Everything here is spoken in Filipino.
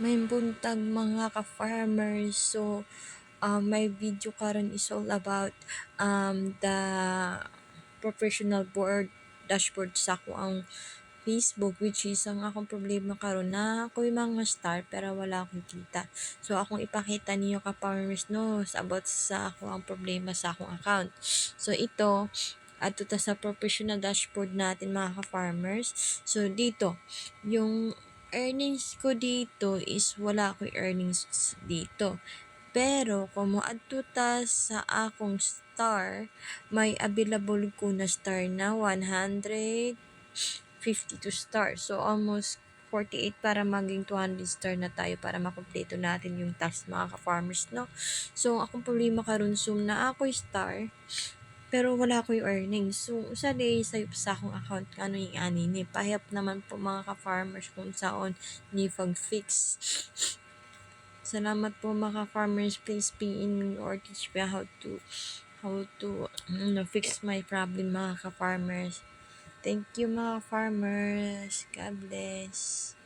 May buntag mga ka-farmers. So, my video karon is all about the professional board dashboard sa ako ang Facebook, which is ang akong problema karon na ako'y mga star pero wala akong kita. So akong ipakita niyo ka-farmers no about sa ako ang problema sa akong account. So ito ato ta sa professional dashboard natin mga ka-farmers. So dito yung earnings ko dito is wala akong earnings dito. Pero kung moadto ta sa akong star, may available ko na star na 152 stars. So almost 48 para maging 200 star na tayo para makumpleto natin yung task mga ka-farmers, no? So, akong problema karon zoom na ako star, pero wala ko yung earnings. So, sa day sa akong account ano yung ani ni pahiyap naman po mga ka-farmers kung saon ni pag-fix. Salamat po mga farmers. Please be in or teach me how to fix my problem mga ka-farmers. Thank you mga farmers. God bless.